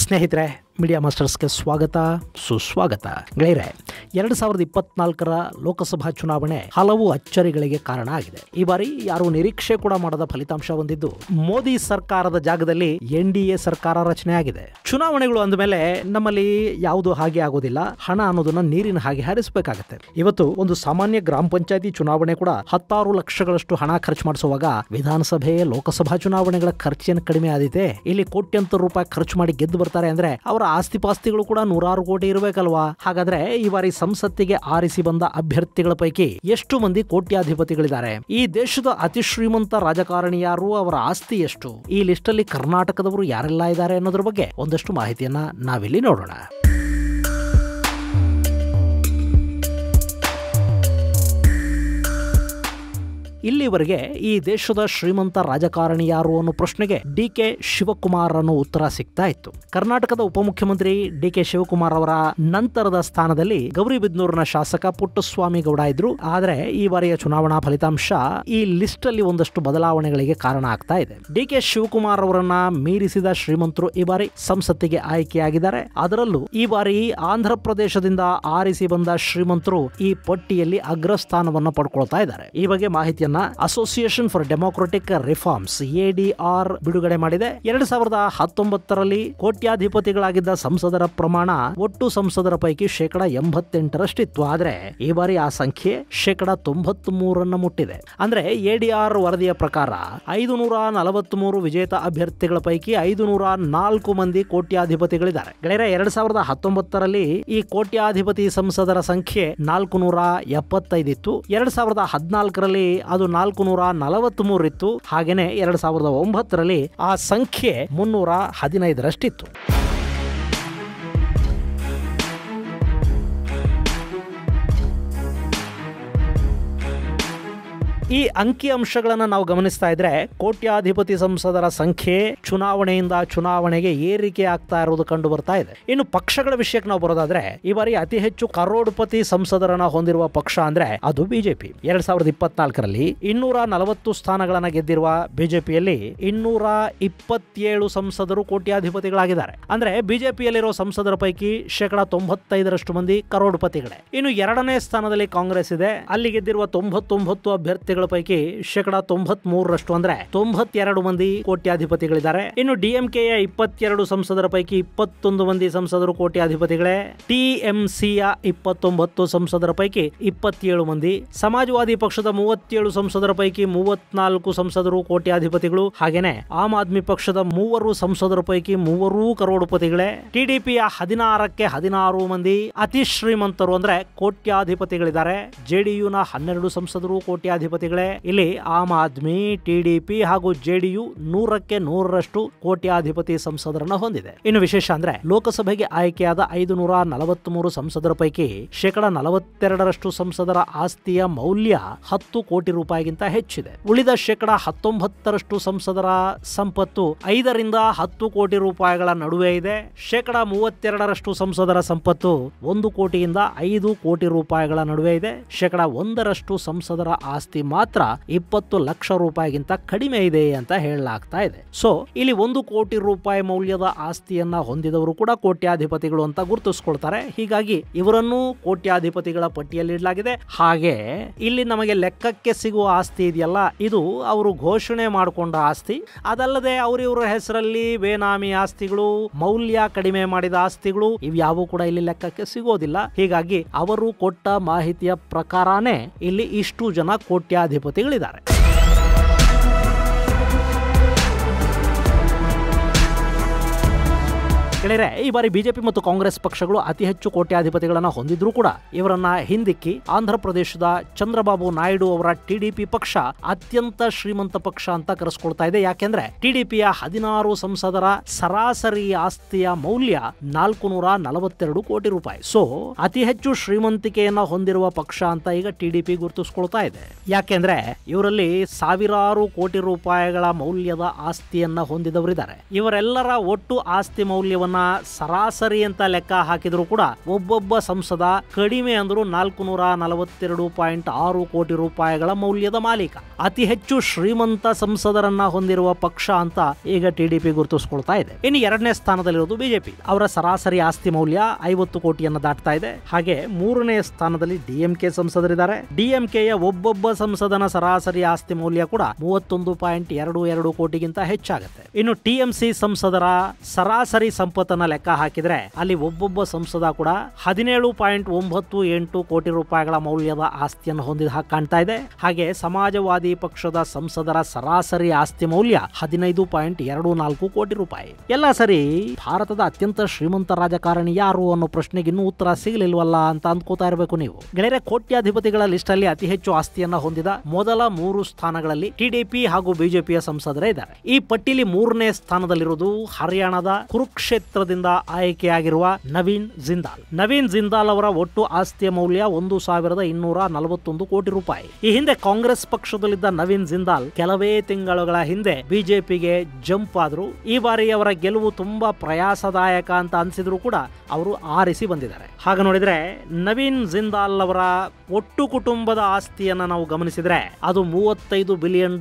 ಸ್ನೇಹಿತರೆ, ಮೀಡಿಯಾ ಮಾಸ್ಟರ್ಸ್ಗೆ ಸ್ವಾಗತ, ಸುಸ್ವಾಗತ. ಗೆಳೆಯರೆ, 2024ರ ಲೋಕಸಭಾ ಚುನಾವಣೆ ಹಲವು ಅಚ್ಚರಿಗಳಿಗೆ ಕಾರಣ ಆಗಿದೆ. ಈ ಬಾರಿ ಯಾರು ನಿರೀಕ್ಷೆ ಕೂಡ ಮಾಡದ ಫಲಿತಾಂಶ ಹೊಂದಿದ್ದು, ಮೋದಿ ಸರ್ಕಾರದ ಜಾಗದಲ್ಲಿ NDA ಸರ್ಕಾರ ರಚನೆ ಆಗಿದೆ. ಚುನಾವಣೆಗಳು ಅಂದಮೇಲೆ ನಮ್ಮಲ್ಲಿ ಯಾವುದು ಹಾಗೆ ಆಗೋದಿಲ್ಲ. ಹಣ ಅನ್ನೋದನ್ನ ನೀರಿನ ಹಾಗೆ ಹರಿಸಬೇಕಾಗತ್ತೆ. ಇವತ್ತು ಒಂದು ಸಾಮಾನ್ಯ ಗ್ರಾಮ ಪಂಚಾಯತಿ ಚುನಾವಣೆ ಕೂಡ 16 ಲಕ್ಷಗಳಷ್ಟು ಹಣ ಖರ್ಚು ಮಾಡಿಸುವಾಗ ವಿಧಾನಸಭೆ, ಲೋಕಸಭಾ ಚುನಾವಣೆಗಳ ಖರ್ಚೇನು ಕಡಿಮೆ ಆದಿದೆ? ಇಲ್ಲಿ ಕೋಟ್ಯಂತರ ರೂಪಾಯಿ ಖರ್ಚು ಮಾಡಿ ಗೆದ್ದು ಬರ್ತಾರೆ ಅಂದ್ರೆ ಅವರ ಆಸ್ತಿ ಪಾಸ್ತಿಗಳು ಕೂಡ 100 ಕೋಟಿ ಇರಬೇಕಲ್ವಾ? ಹಾಗಾದ್ರೆ ಈ ಬಾರಿ ಸಂಸತ್ತಿಗೆ ಆರಿಸಿ ಬಂದ ಅಭ್ಯರ್ಥಿಗಳ ಪೈಕಿ ಎಷ್ಟು ಮಂದಿ ಕೋಟ್ಯಾಧಿಪತಿಗಳಿದ್ದಾರೆ? ಈ ದೇಶದ ಅತಿ ಶ್ರೀಮಂತ ರಾಜಕಾರಣಿ ಯಾರು? ಅವರ ಆಸ್ತಿ ಎಷ್ಟು? ಈ ಲಿಸ್ಟ್ ಅಲ್ಲಿ ಕರ್ನಾಟಕದವರು ಯಾರೆಲ್ಲ ಇದ್ದಾರೆ ಅನ್ನೋದ್ರ ಬಗ್ಗೆ ಒಂದಷ್ಟು ಮಾಹಿತಿಯನ್ನ ನಾವಿಲ್ಲಿ ನೋಡೋಣ. ಇಲ್ಲಿವರೆಗೆ ಈ ದೇಶದ ಶ್ರೀಮಂತ ರಾಜಕಾರಣಿ ಯಾರು ಅನ್ನೋ ಪ್ರಶ್ನೆಗೆ DK ಶಿವಕುಮಾರ್ ಅನ್ನೋ ಉತ್ತರ ಸಿಗ್ತಾ ಇತ್ತು. ಕರ್ನಾಟಕದ ಉಪಮುಖ್ಯಮಂತ್ರಿ DK ಶಿವಕುಮಾರ್ ಅವರ ನಂತರದ ಸ್ಥಾನದಲ್ಲಿ ಗೌರಿಬಿದನೂರಿನ ಶಾಸಕ ಪುಟ್ಟಸ್ವಾಮಿ ಗೌಡ ಇದ್ರು. ಆದ್ರೆ ಈ ಬಾರಿಯ ಚುನಾವಣಾ ಫಲಿತಾಂಶ ಈ ಲಿಸ್ಟ್ ಅಲ್ಲಿ ಒಂದಷ್ಟು ಬದಲಾವಣೆಗಳಿಗೆ ಕಾರಣ ಆಗ್ತಾ ಇದೆ. DK ಶಿವಕುಮಾರ್ ಅವರನ್ನ ಮೀರಿಸಿದ ಶ್ರೀಮಂತರು ಈ ಬಾರಿ ಸಂಸತ್ತಿಗೆ ಆಯ್ಕೆಯಾಗಿದ್ದಾರೆ. ಅದರಲ್ಲೂ ಈ ಬಾರಿ ಆಂಧ್ರ ಪ್ರದೇಶದಿಂದ ಆರಿಸಿ ಬಂದ ಶ್ರೀಮಂತರು ಈ ಪಟ್ಟಿಯಲ್ಲಿ ಅಗ್ರಸ್ಥಾನವನ್ನ ಪಡ್ಕೊಳ್ತಾ ಇದ್ದಾರೆ. ಈ ಬಗ್ಗೆ ಮಾಹಿತಿಯನ್ನ association for democratic reforms ADR ಬಿಡುಗಡೆ ಮಾಡಿದೆ. 2019ರಲ್ಲಿ ಕೋಟ್ಯಾಧಿಪತಿಗಳಾಗಿದ್ದ ಸಂಸದರ ಪ್ರಮಾಣ ಒಟ್ಟು ಸಂಸದರ ಪೈಕಿ 88%. ಆದ್ರೆ ಈ ಬಾರಿ ಆ ಸಂಖ್ಯೆ 93% ಮುಟ್ಟಿದೆ. ಅಂದ್ರೆ ADR ವರದಿಯ ಪ್ರಕಾರ 543 ವಿಜೇತ ಅಭ್ಯರ್ಥಿಗಳ ಪೈಕಿ 504 ಮಂದಿ ಕೋಟ್ಯಾಧಿಪತಿಗಳಿದ್ದಾರೆ. ಗೆಳೆಯರೆ, 2019ರಲ್ಲಿ ಈ ಕೋಟ್ಯಾಧಿಪತಿ ಸಂಸದರ ಸಂಖ್ಯೆ 475 ಇತ್ತು. 2014ರಲ್ಲಿ ಅದು 443 ಇತ್ತು. ಹಾಗೇನೆ 2009ರಲ್ಲಿ ಆ ಸಂಖ್ಯೆ 315ರಷ್ಟಿತ್ತು. ಈ ಅಂಕಿ ಅಂಶಗಳನ್ನು ನಾವು ಗಮನಿಸ್ತಾ ಇದ್ರೆ ಕೋಟ್ಯಾಧಿಪತಿ ಸಂಸದರ ಸಂಖ್ಯೆ ಚುನಾವಣೆಯಿಂದ ಚುನಾವಣೆಗೆ ಏರಿಕೆ ಆಗ್ತಾ ಇರೋದು ಕಂಡು ಬರ್ತಾ ಇದೆ. ಇನ್ನು ಪಕ್ಷಗಳ ವಿಷಯಕ್ಕೆ ನಾವು ಬರೋದಾದ್ರೆ ಈ ಬಾರಿ ಅತಿ ಹೆಚ್ಚು ಕರೋಡ್ಪತಿ ಸಂಸದರನ್ನ ಹೊಂದಿರುವ ಪಕ್ಷ ಅಂದ್ರೆ ಅದು ಬಿಜೆಪಿ. 2024ರಲ್ಲಿ 240 ಸ್ಥಾನಗಳನ್ನ ಗೆದ್ದಿರುವ ಬಿಜೆಪಿಯಲ್ಲಿ 227 ಸಂಸದರು ಕೋಟ್ಯಾಧಿಪತಿಗಳಾಗಿದ್ದಾರೆ. ಅಂದ್ರೆ ಬಿಜೆಪಿಯಲ್ಲಿರೋ ಸಂಸದರ ಪೈಕಿ 95% ಮಂದಿ ಕರೋಡ್ಪತಿಗಳೇ. ಇನ್ನು ಎರಡನೇ ಸ್ಥಾನದಲ್ಲಿ ಕಾಂಗ್ರೆಸ್ ಇದೆ. ಅಲ್ಲಿ ಗೆದ್ದಿರುವ 99 ಅಭ್ಯರ್ಥಿಗಳ ಪೈಕಿ 93% ಅಂದ್ರೆ 92 ಮಂದಿ ಕೋಟ್ಯಾಧಿಪತಿಗಳಿದ್ದಾರೆ. ಇನ್ನು DMKಯ 22 ಸಂಸದರ ಪೈಕಿ 21 ಮಂದಿ ಸಂಸದರು ಕೋಟ್ಯಾಧಿಪತಿಗಳೇ. TMCಯ 29 ಸಂಸದರ ಪೈಕಿ 27 ಮಂದಿ. ಸಮಾಜವಾದಿ ಪಕ್ಷದ 37 ಸಂಸದರ ಪೈಕಿ 34 ಸಂಸದರು ಕೋಟ್ಯಾಧಿಪತಿಗಳು. ಹಾಗೇನೆ ಆಮ್ ಆದ್ಮಿ ಪಕ್ಷದ 3 ಸಂಸದರ ಪೈಕಿ 3 ಕರೋಡ್ಪತಿಗಳೇ. TDPಯ 16ಕ್ಕೆ 16 ಮಂದಿ ಅತಿ ಶ್ರೀಮಂತರು ಅಂದ್ರೆ ಕೋಟ್ಯಾಧಿಪತಿಗಳಿದ್ದಾರೆ. JDUನ 12 ಸಂಸದರು ಕೋಟ್ಯಾಧಿಪತಿಗಳೇ. ಇಲ್ಲಿ ಆಮ್ ಆದ್ಮಿ, TDP ಹಾಗೂ JDU 100ಕ್ಕೆ 100ರಷ್ಟು ಕೋಟ್ಯಾಧಿಪತಿ ಸಂಸದರನ್ನ ಹೊಂದಿದೆ. ಇನ್ನು ವಿಶೇಷ ಅಂದ್ರೆ ಲೋಕಸಭೆಗೆ ಆಯ್ಕೆಯಾದ 543 ಸಂಸದರ ಪೈಕಿ 42% ಸಂಸದರ ಆಸ್ತಿಯ ಮೌಲ್ಯ 10 ಕೋಟಿ ರೂಪಾಯಿಗಿಂತ ಹೆಚ್ಚಿದೆ. ಉಳಿದ 19% ಸಂಸದರ ಸಂಪತ್ತು 5 ರಿಂದ 10 ಕೋಟಿ ರೂಪಾಯಿಗಳ ನಡುವೆ ಇದೆ. 32% ಸಂಸದರ ಸಂಪತ್ತು 1 ಕೋಟಿಯಿಂದ 5 ಕೋಟಿ ರೂಪಾಯಿಗಳ ನಡುವೆ ಇದೆ. 1% ಸಂಸದರ ಆಸ್ತಿ ಮಾತ್ರ 20 ಲಕ್ಷ ರೂಪಾಯಿಗಿಂತ ಕಡಿಮೆ ಇದೆ ಅಂತ ಹೇಳಲಾಗ್ತಾ ಇದೆ. ಸೊ ಇಲ್ಲಿ 1 ಕೋಟಿ ರೂಪಾಯಿ ಮೌಲ್ಯದ ಆಸ್ತಿಯನ್ನ ಹೊಂದಿದವರು ಕೂಡ ಕೋಟ್ಯಾಧಿಪತಿಗಳು ಅಂತ ಗುರುತಿಸ್ಕೊಳ್ತಾರೆ. ಹೀಗಾಗಿ ಇವರನ್ನು ಕೋಟ್ಯಾಧಿಪತಿಗಳ ಪಟ್ಟಿಯಲ್ಲಿ ಇಡಲಾಗಿದೆ. ಹಾಗೆ ಇಲ್ಲಿ ನಮಗೆ ಲೆಕ್ಕಕ್ಕೆ ಸಿಗುವ ಆಸ್ತಿ ಇದೆಯಲ್ಲ, ಇದು ಅವರು ಘೋಷಣೆ ಮಾಡಿಕೊಂಡ ಆಸ್ತಿ. ಅದಲ್ಲದೆ ಅವರಿವರ ಹೆಸರಲ್ಲಿ ಬೇನಾಮಿ ಆಸ್ತಿಗಳು, ಮೌಲ್ಯ ಕಡಿಮೆ ಮಾಡಿದ ಆಸ್ತಿಗಳು ಇವ್ಯಾವು ಕೂಡ ಇಲ್ಲಿ ಲೆಕ್ಕಕ್ಕೆ ಸಿಗೋದಿಲ್ಲ. ಹೀಗಾಗಿ ಅವರು ಕೊಟ್ಟ ಮಾಹಿತಿಯ ಪ್ರಕಾರನೇ ಇಲ್ಲಿ ಇಷ್ಟು ಜನ ಕೋಟ್ಯಾಧಿಪತಿಗಳಿದ್ದಾರೆ. ಗೆಳೆಯರೆ, ಈ ಬಾರಿ ಬಿಜೆಪಿ ಮತ್ತು ಕಾಂಗ್ರೆಸ್ ಪಕ್ಷಗಳು ಅತಿ ಹೆಚ್ಚು ಕೋಟ್ಯಾಧಿಪತಿಗಳನ್ನ ಹೊಂದಿದ್ರೂ ಕೂಡ ಇವರನ್ನ ಹಿಂದಿಕ್ಕಿ ಆಂಧ್ರ ಪ್ರದೇಶದ ಚಂದ್ರಬಾಬು ನಾಯ್ಡು ಅವರ TDP ಪಕ್ಷ ಅತ್ಯಂತ ಶ್ರೀಮಂತ ಪಕ್ಷ ಅಂತ ಕರೆಸ್ಕೊಳ್ತಾ ಇದೆ. ಯಾಕೆಂದ್ರೆ TDPಯ 16 ಸಂಸದರ ಸರಾಸರಿ ಆಸ್ತಿಯ ಮೌಲ್ಯ 442 ಕೋಟಿ ರೂಪಾಯಿ. ಸೊ ಅತಿ ಹೆಚ್ಚು ಶ್ರೀಮಂತಿಕೆಯನ್ನ ಹೊಂದಿರುವ ಪಕ್ಷ ಅಂತ ಈಗ TDP ಗುರುತಿಸ್ಕೊಳ್ತಾ ಇದೆ. ಯಾಕೆಂದ್ರೆ ಇವರಲ್ಲಿ ಸಾವಿರಾರು ಕೋಟಿ ರೂಪಾಯಿಗಳ ಮೌಲ್ಯದ ಆಸ್ತಿಯನ್ನ ಹೊಂದಿದವರಿದ್ದಾರೆ. ಇವರೆಲ್ಲರ ಒಟ್ಟು ಆಸ್ತಿ ಮೌಲ್ಯವನ್ನ ಸಂಸದರನ್ನ ಸರಾಸರಿ ಅಂತ ಲೆಕ್ಕ ಹಾಕಿದ್ರು ಕೂಡ ಒಬ್ಬೊಬ್ಬ ಸಂಸದ ಕಡಿಮೆ ಅಂದ್ರೂ 442.6 ಕೋಟಿ ರೂಪಾಯಿಗಳ ಮೌಲ್ಯದ ಮಾಲೀಕ. ಅತಿ ಹೆಚ್ಚು ಶ್ರೀಮಂತ ಸಂಸದರನ್ನ ಹೊಂದಿರುವ ಪಕ್ಷ ಅಂತ ಈಗ ಟಿಡಿಪಿ ಗುರುತಿಸಿಕೊಳ್ತಾ ಇದೆ. ಇನ್ನು ಎರಡನೇ ಸ್ಥಾನದಲ್ಲಿರೋದು ಬಿಜೆಪಿ. ಅವರ ಸರಾಸರಿ ಆಸ್ತಿ ಮೌಲ್ಯ 50 ಕೋಟಿಯನ್ನು ದಾಟ್ತಾ ಇದೆ. ಹಾಗೆ ಮೂರನೇ ಸ್ಥಾನದಲ್ಲಿ ಡಿಎಂಕೆ ಸಂಸದರಿದ್ದಾರೆ. ಡಿಎಂಕೆಯ ಒಬ್ಬೊಬ್ಬ ಸಂಸದನ ಸರಾಸರಿ ಆಸ್ತಿ ಮೌಲ್ಯ ಕೂಡ 31.22 ಕೋಟಿಗಿಂತ ಹೆಚ್ಚಾಗುತ್ತೆ. ಇನ್ನು ಟಿಎಂಸಿ ಸಂಸದರ ಸರಾಸರಿ ಸಂಪತ್ತನ್ನ ಲೆಕ್ಕ ಹಾಕಿದ್ರೆ ಅಲ್ಲಿ ಒಬ್ಬೊಬ್ಬ ಸಂಸದ ಕೂಡ 17.98 ಕೋಟಿ ರೂಪಾಯಿಗಳ ಮೌಲ್ಯದ ಆಸ್ತಿಯನ್ನು ಹೊಂದಿದ ಹಾಗೆ ಕಾಣ್ತಾ ಇದೆ. ಹಾಗೆ ಸಮಾಜವಾದಿ ಪಕ್ಷದ ಸಂಸದರ ಸರಾಸರಿ ಆಸ್ತಿ ಮೌಲ್ಯ 15.24 ಕೋಟಿ ರೂಪಾಯಿ. ಎಲ್ಲ ಸರಿ, ಭಾರತದ ಅತ್ಯಂತ ಶ್ರೀಮಂತ ರಾಜಕಾರಣಿ ಯಾರು ಅನ್ನೋ ಪ್ರಶ್ನೆಗೆ ಇನ್ನೂ ಉತ್ತರ ಸಿಗಲಿಲ್ವಲ್ಲ ಅಂತ ಅಂದ್ಕೋತಾ ಇರಬೇಕು ನೀವು. ಗೆಳೆಯರೆ, ಕೋಟ್ಯಾಧಿಪತಿಗಳ ಲಿಸ್ಟ್ ಅಲ್ಲಿ ಅತಿ ಹೆಚ್ಚು ಆಸ್ತಿಯನ್ನ ಹೊಂದಿದ ಮೊದಲ 3 ಸ್ಥಾನಗಳಲ್ಲಿ ಟಿಡಿಪಿ ಹಾಗೂ ಬಿಜೆಪಿಯ ಸಂಸದರೇ ಇದ್ದಾರೆ. ಈ ಪಟ್ಟಿಲಿ 3ನೇ ಸ್ಥಾನದಲ್ಲಿರುವುದು ಹರಿಯಾಣದ ಕುರುಕ್ಷೇತ್ರದಿಂದ ಆಯ್ಕೆಯಾಗಿರುವ ನವೀನ್ ಜಿಂದಾಲ್. ನವೀನ್ ಜಿಂದಾಲ್ ಅವರ ಒಟ್ಟು ಆಸ್ತಿಯ ಮೌಲ್ಯ 1,241 ಕೋಟಿ ರೂಪಾಯಿ. ಈ ಹಿಂದೆ ಕಾಂಗ್ರೆಸ್ ಪಕ್ಷದಲ್ಲಿದ್ದ ನವೀನ್ ಜಿಂದಾಲ್ ಕೆಲವೇ ತಿಂಗಳುಗಳ ಹಿಂದೆ ಬಿಜೆಪಿಗೆ ಜಂಪ್ ಆದ್ರು. ಈ ಬಾರಿ ಅವರ ಗೆಲುವು ತುಂಬಾ ಪ್ರಯಾಸದಾಯಕ ಅಂತ ಅನ್ಸಿದ್ರು ಕೂಡ ಅವರು ಆರಿಸಿ ಬಂದಿದ್ದಾರೆ. ಹಾಗೆ ನೋಡಿದ್ರೆ ನವೀನ್ ಜಿಂದಾಲ್ ಅವರ ಒಟ್ಟು ಕುಟುಂಬದ ಆಸ್ತಿಯನ್ನ ನಾವು ಗಮನಿಸಿದ್ರೆ ಅದು $35 ಬಿಲಿಯನ್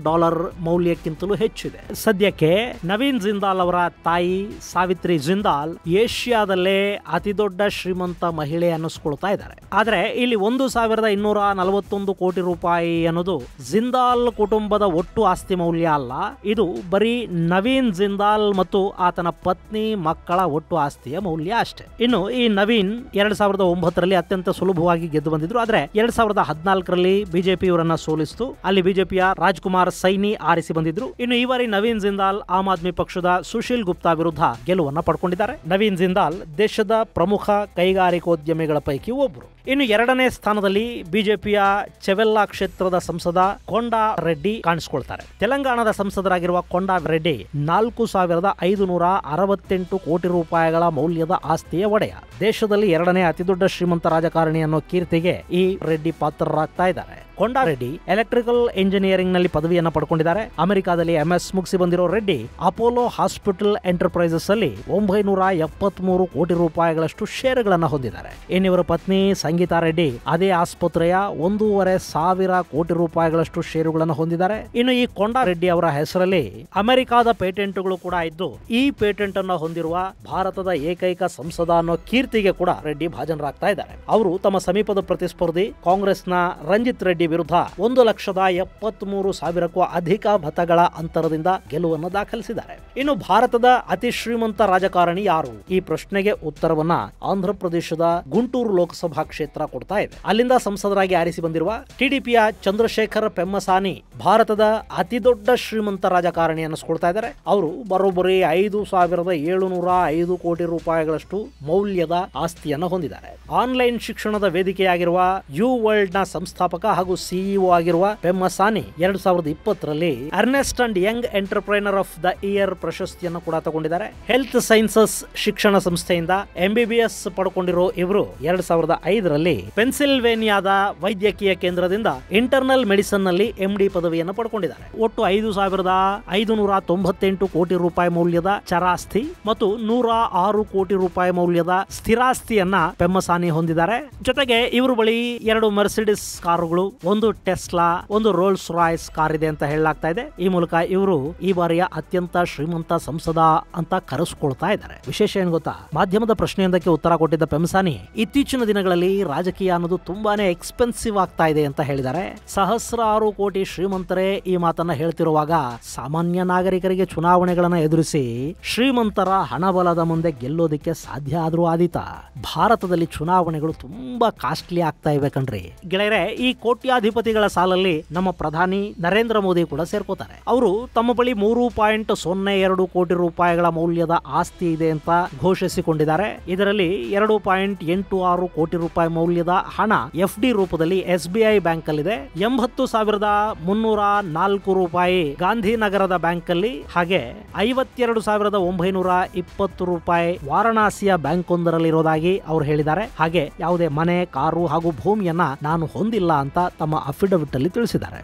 ಮೌಲ್ಯಕ್ಕಿಂತಲೂ ಹೆಚ್ಚಿದೆ. ಸದ್ಯಕ್ಕೆ ನವೀನ್ ಜಿಂದಾಲ್ ಅವರ ತಾಯಿ ಸಾವಿತ್ರಿ ಜಿಂದಾಲ್ ಏಷ್ಯಾದಲ್ಲೇ ಅತಿ ದೊಡ್ಡ ಶ್ರೀಮಂತ ಮಹಿಳೆ ಅನ್ನಿಸ್ಕೊಳ್ತಾ ಇದ್ದಾರೆ. ಆದ್ರೆ ಇಲ್ಲಿ 1,241 ಕೋಟಿ ರೂಪಾಯಿ ಅನ್ನೋದು ಜಿಂದಾಲ್ ಕುಟುಂಬದ ಒಟ್ಟು ಆಸ್ತಿ ಮೌಲ್ಯ ಅಲ್ಲ. ಇದು ಬರೀ ನವೀನ್ ಜಿಂದಾಲ್ ಮತ್ತು ಆತನ ಪತ್ನಿ ಮಕ್ಕಳ ಒಟ್ಟು ಆಸ್ತಿಯ ಮೌಲ್ಯ ಅಷ್ಟೇ. ಇನ್ನು ಈ ನವೀನ್ 2009ರಲ್ಲಿ ಅತ್ಯಂತ ಸುಲಭವಾಗಿ ಗೆದ್ದು ಬಂದಿದ್ರು. ಆದ್ರೆ 2014ರಲ್ಲಿ ಬಿಜೆಪಿ ಇವರನ್ನ ಸೋಲಿಸಿತು. ಅಲ್ಲಿ ಬಿಜೆಪಿಯ ರಾಜ್ಕುಮಾರ್ ಸೈನಿ ಆರಿಸಿ ಬಂದಿದ್ರು. ಇನ್ನು ಈ ಬಾರಿ ನವೀನ್ ಜಿಂದಾಲ್ ಆಮ್ ಆದ್ಮಿ ಪಕ್ಷದ ಸುಶೀಲ್ ಗುಪ್ತಾ ವಿರುದ್ಧ ಗೆಲುವನ್ನ ಪಡ್ಕೊಂಡಿದ್ದಾರೆ. ನವೀನ್ ಜಿಂದಾಲ್ ದೇಶದ ಪ್ರಮುಖ ಕೈಗಾರಿಕೋದ್ಯಮಿಗಳ ಪೈಕಿ ಒಬ್ಬರು. ಇನ್ನು ಎರಡನೇ ಸ್ಥಾನದಲ್ಲಿ ಬಿಜೆಪಿಯ ಚೆವೆಲ್ಲಾ ಕ್ಷೇತ್ರದ ಸಂಸದ ಕೊಂಡಾ ರೆಡ್ಡಿ ಕಾಣಿಸಿಕೊಳ್ತಾರೆ. ತೆಲಂಗಾಣದ ಸಂಸದರಾಗಿರುವ ಕೊಂಡಾ ರೆಡ್ಡಿ 4,568 ಕೋಟಿ ರೂಪಾಯಿಗಳ ಮೌಲ್ಯದ ಆಸ್ತಿಯ ಒಡೆಯ. ದೇಶದಲ್ಲಿ ಎರಡನೇ ಅತಿದೊಡ್ಡ ಶ್ರೀಮಂತ ರಾಜಕಾರಣಿ ಅನ್ನೋ ಕೀರ್ತಿಗೆ ಈ ರೆಡ್ಡಿ ಪಾತ್ರರಾಗ್ತಾ ಇದ್ದಾರೆ. ಕೊಂಡಾ ರೆಡ್ಡಿ ಎಲೆಕ್ಟ್ರಿಕಲ್ ಇಂಜಿನಿಯರಿಂಗ್ ನಲ್ಲಿ ಪದವಿಯನ್ನ ಪಡ್ಕೊಂಡಿದ್ದಾರೆ. ಅಮೆರಿಕಾದಲ್ಲಿ MS ಮುಗಿಸಿ ಬಂದಿರೋ ರೆಡ್ಡಿ ಅಪೋಲೋ ಹಾಸ್ಪಿಟಲ್ ಎಂಟರ್ಪ್ರೈಸಸ್ ಅಲ್ಲಿ 973 ಕೋಟಿ ರೂಪಾಯಿಗಳಷ್ಟು ಷೇರುಗಳನ್ನ ಹೊಂದಿದ್ದಾರೆ. ಇನ್ನಿವರ ಪತ್ನಿ ಸಂಗೀತಾ ರೆಡ್ಡಿ ಅದೇ ಆಸ್ಪತ್ರೆಯ 1,500 ಕೋಟಿ ರೂಪಾಯಿಗಳಷ್ಟು ಷೇರುಗಳನ್ನು ಹೊಂದಿದ್ದಾರೆ. ಇನ್ನು ಈ ಕೊಂಡಾ ರೆಡ್ಡಿ ಅವರ ಹೆಸರಲ್ಲಿ ಅಮೆರಿಕಾದ ಪೇಟೆಂಟ್ಗಳು ಕೂಡ ಇದ್ದು ಈ ಪೇಟೆಂಟ್ ಅನ್ನು ಹೊಂದಿರುವ ಭಾರತದ ಏಕೈಕ ಸಂಸದ ಅನ್ನೋ ಕೀರ್ತಿಗೆ ಕೂಡ ರೆಡ್ಡಿ ಭಾಜನರಾಗ್ತಾ ಇದ್ದಾರೆ. ಅವರು ತಮ್ಮ ಸಮೀಪದ ಪ್ರತಿಸ್ಪರ್ಧಿ ಕಾಂಗ್ರೆಸ್ನ ರಂಜಿತ್ ರೆಡ್ಡಿ ವಿರುದ್ಧ 1,73,000ಕ್ಕೂ ಅಧಿಕ ಮತಗಳ ಅಂತರದಿಂದ ಗೆಲುವನ್ನು ದಾಖಲಿಸಿದ್ದಾರೆ. ಇನ್ನು ಭಾರತದ ಅತಿ ಶ್ರೀಮಂತ ರಾಜಕಾರಣಿ ಯಾರು? ಈ ಪ್ರಶ್ನೆಗೆ ಉತ್ತರವನ್ನ ಆಂಧ್ರ ಪ್ರದೇಶದ ಗುಂಟೂರು ಲೋಕಸಭಾ ಕ್ಷೇತ್ರ ಕೊಡ್ತಾ ಇದೆ. ಅಲ್ಲಿಂದ ಸಂಸದರಾಗಿ ಆರಿಸಿ ಬಂದಿರುವ ಟಿಡಿಪಿಯ ಚಂದ್ರಶೇಖರ್ ಪೆಮ್ಮಸಾನಿ ಭಾರತದ ಅತಿ ದೊಡ್ಡ ಶ್ರೀಮಂತ ರಾಜಕಾರಣಿ ಅನ್ನಿಸ್ಕೊಳ್ತಾ ಇದ್ದಾರೆ. ಅವರು ಬರೋಬ್ಬರಿ 5,705 ಕೋಟಿ ರೂಪಾಯಿಗಳಷ್ಟು ಮೌಲ್ಯದ ಆಸ್ತಿಯನ್ನು ಹೊಂದಿದ್ದಾರೆ. ಆನ್ಲೈನ್ ಶಿಕ್ಷಣದ ವೇದಿಕೆಯಾಗಿರುವ ಯು ವರ್ಲ್ಡ್ ನ ಸಂಸ್ಥಾಪಕ ಹಾಗೂ ಸಿಇಒ ಆಗಿರುವ ಪೆಮ್ಮಸಾನಿ 2020ರಲ್ಲಿ Ernst and Young entrepreneur of the year ಪ್ರಶಸ್ತಿಯನ್ನು ಕೂಡ ತಗೊಂಡಿದ್ದಾರೆ. ಹೆಲ್ತ್ ಸೈನ್ಸಸ್ ಶಿಕ್ಷಣ ಸಂಸ್ಥೆಯಿಂದ MBBS ಪಡ್ಕೊಂಡಿರೋ ಇವರು 2005ರಲ್ಲಿ ಪೆನ್ಸಿಲ್ವೇನಿಯಾದ ವೈದ್ಯಕೀಯ ಕೇಂದ್ರದಿಂದ ಇಂಟರ್ನಲ್ ಮೆಡಿಸಿನ್ ನಲ್ಲಿ MD ಪದವಿಯನ್ನು ಪಡ್ಕೊಂಡಿದ್ದಾರೆ. ಒಟ್ಟು 5,598 ಕೋಟಿ ರೂಪಾಯಿ ಮೌಲ್ಯದ ಚರಾಸ್ತಿ ಮತ್ತು 106 ಕೋಟಿ ರೂಪಾಯಿ ಮೌಲ್ಯದ ಸ್ಥಿರಾಸ್ತಿಯನ್ನ ಪೆಮ್ಮಸಾನಿ ಹೊಂದಿದ್ದಾರೆ. ಜೊತೆಗೆ ಇವರು ಬಳಿ 2 ಮರ್ಸಿಡಿಸ್ ಕಾರುಗಳು, 1 ಟೆಸ್ಲಾ, 1 ರೋಲ್ಸ್ ರಾಯ್ಸ್ ಕಾರ್ ಇದೆ ಅಂತ ಹೇಳಲಾಗ್ತಾ ಇದೆ. ಈ ಮೂಲಕ ಇವರು ಈ ಬಾರಿಯ ಅತ್ಯಂತ ಶ್ರೀಮಂತ ಸಂಸದ ಅಂತ ಕರೆಸ್ಕೊಳ್ತಾ ಇದ್ದಾರೆ. ವಿಶೇಷ ಏನ್ ಗೊತ್ತಾ, ಮಾಧ್ಯಮದ ಪ್ರಶ್ನೆಯೊಂದಕ್ಕೆ ಉತ್ತರ ಕೊಟ್ಟಿದ್ದ ಪೆಮ್ಮಸಾನಿ ಇತ್ತೀಚಿನ ದಿನಗಳಲ್ಲಿ ರಾಜಕೀಯ ಅನ್ನೋದು ತುಂಬಾನೇ ಎಕ್ಸ್ಪೆನ್ಸಿವ್ ಆಗ್ತಾ ಇದೆ ಅಂತ ಹೇಳಿದ್ದಾರೆ. ಸಹಸ್ರಾರು ಕೋಟಿ ಶ್ರೀಮಂತರೇ ಈ ಮಾತನ್ನ ಹೇಳ್ತಿರುವಾಗ ಸಾಮಾನ್ಯ ನಾಗರಿಕರಿಗೆ ಚುನಾವಣೆಗಳನ್ನ ಎದುರಿಸಿ ಶ್ರೀಮಂತರ ಹಣಬಲದ ಮುಂದೆ ಗೆಲ್ಲೋದಿಕ್ಕೆ ಸಾಧ್ಯ ಆದ್ರೂ ಆದೀತಾ? ಭಾರತದಲ್ಲಿ ಚುನಾವಣೆಗಳು ತುಂಬಾ ಕಾಸ್ಟ್ಲಿ ಆಗ್ತಾ ಇವೆ ಕಣ್ರಿ. ಗೆಳೆಯರೆ, ಈ ಕೋಟ್ಯಾಧಿಪತಿಗಳ ಸಾಲಲ್ಲಿ ನಮ್ಮ ಪ್ರಧಾನಿ ನರೇಂದ್ರ ಮೋದಿ ಕೂಡ ಸೇರ್ಕೋತಾರೆ. ಅವರು ತಮ್ಮ ಬಳಿ 3.02 ಕೋಟಿ ರೂಪಾಯಿಗಳ ಮೌಲ್ಯದ ಆಸ್ತಿ ಇದೆ ಅಂತ ಘೋಷಿಸಿಕೊಂಡಿದ್ದಾರೆ. ಇದರಲ್ಲಿ 2.86 ಕೋಟಿ ರೂಪಾಯಿ ಮೌಲ್ಯದ ಹಣ FD ರೂಪದಲ್ಲಿ SBI ಬ್ಯಾಂಕ್ ಅಲ್ಲಿದೆ. 80,304 ರೂಪಾಯಿ ಗಾಂಧಿನಗರದ ಬ್ಯಾಂಕ್ ಅಲ್ಲಿ, ಹಾಗೆ 52,920 ರೂಪಾಯಿ ವಾರಣಾಸಿಯ ಬ್ಯಾಂಕ್ ಒಂದರಲ್ಲಿ ಇರೋದಾಗಿ ಅವರು ಹೇಳಿದ್ದಾರೆ. ಹಾಗೆ ಯಾವುದೇ ಮನೆ, ಕಾರು ಹಾಗೂ ಭೂಮಿಯನ್ನ ನಾನು ಹೊಂದಿಲ್ಲ ಅಂತ ತಮ್ಮ ಅಫಿಡವಿಟ್ ಅಲ್ಲಿ ತಿಳಿಸಿದ್ದಾರೆ.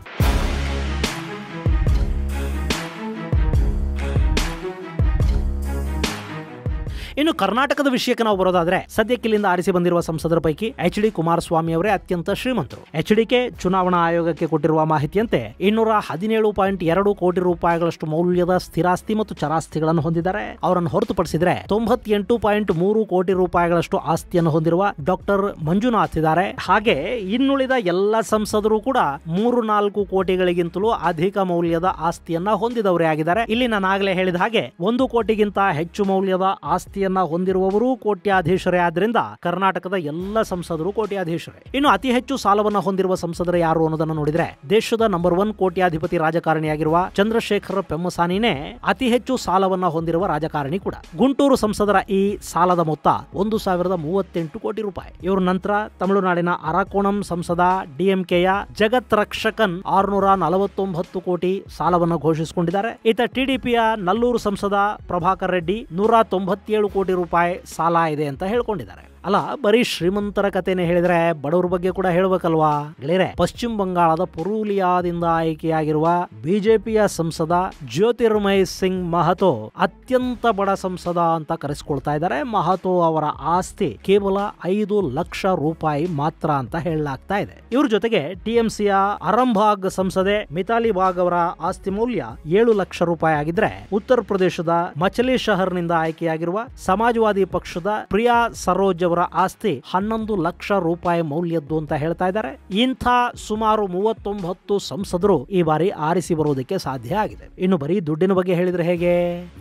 ಇನ್ನು ಕರ್ನಾಟಕದ ವಿಷಯಕ್ಕೆ ನಾವು ಬರೋದಾದ್ರೆ ಸದ್ಯಕ್ಕೆ ಇಲ್ಲಿಂದ ಆರಿಸಿ ಬಂದಿರುವ ಸಂಸದರ ಪೈಕಿ ಎಚ್.ಡಿ. ಕುಮಾರಸ್ವಾಮಿ ಅವರೇ ಅತ್ಯಂತ ಶ್ರೀಮಂತರು. ಎಚ್.ಡಿ.ಕೆ ಚುನಾವಣಾ ಆಯೋಗಕ್ಕೆ ಕೊಟ್ಟಿರುವ ಮಾಹಿತಿಯಂತೆ 217.2 ಕೋಟಿ ರೂಪಾಯಿಗಳಷ್ಟು ಮೌಲ್ಯದ ಸ್ಥಿರಾಸ್ತಿ ಮತ್ತು ಚರಾಸ್ತಿಗಳನ್ನು ಹೊಂದಿದ್ದಾರೆ. ಅವರನ್ನು ಹೊರತುಪಡಿಸಿದ್ರೆ 98.3 ಕೋಟಿ ರೂಪಾಯಿಗಳಷ್ಟು ಆಸ್ತಿಯನ್ನು ಹೊಂದಿರುವ ಡಾಕ್ಟರ್ ಮಂಜುನಾಥ್ ಇದ್ದಾರೆ. ಹಾಗೆ ಇನ್ನುಳಿದ ಎಲ್ಲ ಸಂಸದರು ಕೂಡ 3-4 ಕೋಟಿಗಳಿಗಿಂತಲೂ ಅಧಿಕ ಮೌಲ್ಯದ ಆಸ್ತಿಯನ್ನ ಹೊಂದಿದವರೇ ಆಗಿದ್ದಾರೆ. ಇಲ್ಲಿ ನಾನು ಆಗಲೇ ಹೇಳಿದ ಹಾಗೆ 1 ಕೋಟಿಗಿಂತ ಹೆಚ್ಚು ಮೌಲ್ಯದ ಆಸ್ತಿಯನ್ನ ಹೊಂದಿರುವವರು ಕೋಟ್ಯಾಧೀಶರೇ. ಆದ್ರಿಂದ ಕರ್ನಾಟಕದ ಎಲ್ಲ ಸಂಸದರು ಕೋಟ್ಯಾಧೀಶರೇ. ಇನ್ನು ಅತಿ ಹೆಚ್ಚು ಸಾಲವನ್ನ ಹೊಂದಿರುವ ಸಂಸದರು ಯಾರು ಅನ್ನೋದನ್ನು ನೋಡಿದ್ರೆ ದೇಶದ ನಂಬರ್ 1 ಕೋಟ್ಯಾಧಿಪತಿ ರಾಜಕಾರಣಿಯಾಗಿರುವ ಚಂದ್ರಶೇಖರ್ ಪೆಮ್ಮಸಾನಿನೇ ಅತಿ ಹೆಚ್ಚು ಸಾಲವನ್ನ ಹೊಂದಿರುವ ರಾಜಕಾರಣಿ ಕೂಡ. ಗುಂಟೂರು ಸಂಸದರ ಈ ಸಾಲದ ಮೊತ್ತ 1038 ಕೋಟಿ ರೂಪಾಯಿ. ಇವರು ನಂತರ ತಮಿಳುನಾಡಿನ ಅರಕೋಣಂ ಸಂಸದ ಡಿಎಂಕೆಯ ಜಗತ್ ರಕ್ಷಕನ್ 649 ಕೋಟಿ ಸಾಲವನ್ನು ಘೋಷಿಸಿಕೊಂಡಿದ್ದಾರೆ. ಇತ ಟಿಡಿಪಿಯ ನಲ್ಲೂರು ಸಂಸದ ಪ್ರಭಾಕರ್ ರೆಡ್ಡಿ 197 ಕೋಟಿ ರೂಪಾಯಿ ಸಾಲ ಇದೆ ಅಂತ ಹೇಳ್ಕೊಂಡಿದ್ದಾರೆ. ಅಲ್ಲ, ಬರೀ ಶ್ರೀಮಂತರ ಕಥೆನೇ ಹೇಳಿದ್ರೆ ಬಡವರ ಬಗ್ಗೆ ಕೂಡ ಹೇಳ್ಬೇಕಲ್ವಾ ಗೆಳೆಯರೆ. ಪಶ್ಚಿಮ ಬಂಗಾಳದ ಪುರೂಲಿಯಾದಿಂದ ಆಯ್ಕೆಯಾಗಿರುವ ಬಿಜೆಪಿಯ ಸಂಸದ ಜ್ಯೋತಿರ್ಮಯ್ ಸಿಂಗ್ ಮಹತೋ ಅತ್ಯಂತ ಬಡ ಸಂಸದ ಅಂತ ಕರೆಸಿಕೊಳ್ತಾ ಇದ್ದಾರೆ. ಮಹತೋ ಅವರ ಆಸ್ತಿ ಕೇವಲ 5 ಲಕ್ಷ ರೂಪಾಯಿ ಮಾತ್ರ ಅಂತ ಹೇಳಲಾಗ್ತಾ ಇದೆ. ಇವ್ರ ಜೊತೆಗೆ ಟಿಎಂಸಿಯ ಅರಂಭಾಗ್ ಸಂಸದೆ ಮಿತಾಲಿ ಬಾಗ್ ಅವರ ಆಸ್ತಿ ಮೌಲ್ಯ 7 ಲಕ್ಷ ರೂಪಾಯಿ ಆಗಿದ್ರೆ, ಉತ್ತರ ಪ್ರದೇಶದ ಮಚಲಿ ಶಹರ್ನಿಂದ ಆಯ್ಕೆಯಾಗಿರುವ ಸಮಾಜವಾದಿ ಪಕ್ಷದ ಪ್ರಿಯಾ ಸರೋಜ್ ಅವರ ಆಸ್ತಿ 11 ಲಕ್ಷ ರೂಪಾಯಿ ಮೌಲ್ಯದ್ದು ಅಂತ ಹೇಳ್ತಾ ಇದ್ದಾರೆ. ಇಂಥ ಸುಮಾರು 39 ಸಂಸದರು ಈ ಬಾರಿ ಆರಿಸಿ ಬರುವುದಕ್ಕೆ ಸಾಧ್ಯ ಆಗಿದೆ. ಇನ್ನು ಬರೀ ದುಡ್ಡಿನ ಬಗ್ಗೆ ಹೇಳಿದ್ರೆ ಹೇಗೆ,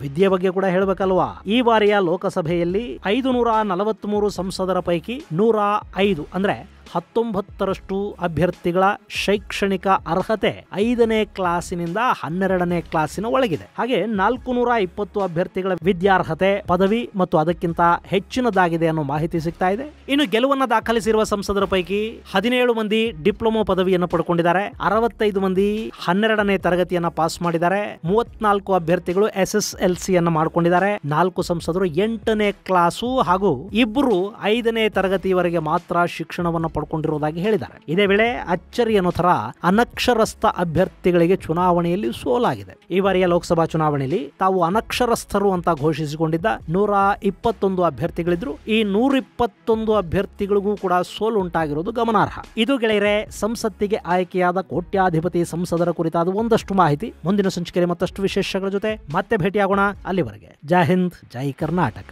ವಿದ್ಯೆ ಬಗ್ಗೆ ಕೂಡ ಹೇಳಬೇಕಲ್ವಾ. ಈ ಬಾರಿಯ ಲೋಕಸಭೆಯಲ್ಲಿ 543 ಸಂಸದರ ಪೈಕಿ 105 ಅಂದ್ರೆ 19ರಷ್ಟು ಅಭ್ಯರ್ಥಿಗಳ ಶೈಕ್ಷಣಿಕ ಅರ್ಹತೆ 5ನೇ ಕ್ಲಾಸಿನಿಂದ 12ನೇ ಕ್ಲಾಸಿನ ಒಳಗಿದೆ. ಹಾಗೆ 420 ಅಭ್ಯರ್ಥಿಗಳ ವಿದ್ಯಾರ್ಹತೆ ಪದವಿ ಮತ್ತು ಅದಕ್ಕಿಂತ ಹೆಚ್ಚಿನದಾಗಿದೆ ಅನ್ನೋ ಮಾಹಿತಿ ಸಿಗ್ತಾ ಇದೆ. ಇನ್ನು ಗೆಲುವನ್ನ ದಾಖಲಿಸಿರುವ ಸಂಸದರ ಪೈಕಿ 17 ಮಂದಿ ಡಿಪ್ಲೊಮಾ ಪದವಿಯನ್ನು ಪಡ್ಕೊಂಡಿದ್ದಾರೆ, 65 ಮಂದಿ 12ನೇ ತರಗತಿಯನ್ನ ಪಾಸ್ ಮಾಡಿದ್ದಾರೆ, 34 ಅಭ್ಯರ್ಥಿಗಳು SSLC ಅನ್ನ ಮಾಡ್ಕೊಂಡಿದ್ದಾರೆ, 4 ಸಂಸದರು 8ನೇ ಕ್ಲಾಸು ಹಾಗೂ 2 5ನೇ ತರಗತಿಯವರೆಗೆ ಮಾತ್ರ ಶಿಕ್ಷಣವನ್ನು ಪಡ್ಕೊಂಡಿರುವುದಾಗಿ ಹೇಳಿದ್ದಾರೆ. ಇದೇ ವೇಳೆ ಅಚ್ಚರಿ ಅನ್ನೋ ತರ ಅನಕ್ಷರಸ್ಥ ಅಭ್ಯರ್ಥಿಗಳಿಗೆ ಚುನಾವಣೆಯಲ್ಲಿ ಸೋಲಾಗಿದೆ. ಈ ಬಾರಿಯ ಲೋಕಸಭಾ ಚುನಾವಣೆಯಲ್ಲಿ ತಾವು ಅನಕ್ಷರಸ್ಥರು ಅಂತ ಘೋಷಿಸಿಕೊಂಡಿದ್ದ 121 ಅಭ್ಯರ್ಥಿಗಳಿದ್ರು. ಈ 121 ಅಭ್ಯರ್ಥಿಗಳಿಗೂ ಕೂಡ ಸೋಲು ಉಂಟಾಗಿರುವುದು ಗಮನಾರ್ಹ. ಇದು ಗೆಳೆಯರೆ ಸಂಸತ್ತಿಗೆ ಆಯ್ಕೆಯಾದ ಕೋಟ್ಯಾಧಿಪತಿ ಸಂಸದರ ಕುರಿತಾದ ಒಂದಷ್ಟು ಮಾಹಿತಿ. ಮುಂದಿನ ಸಂಚಿಕೆಯಲ್ಲಿ ಮತ್ತಷ್ಟು ವಿಶೇಷಗಳ ಜೊತೆ ಮತ್ತೆ ಭೇಟಿಯಾಗೋಣ. ಅಲ್ಲಿವರೆಗೆ ಜೈ ಹಿಂದ್, ಜೈ ಕರ್ನಾಟಕ.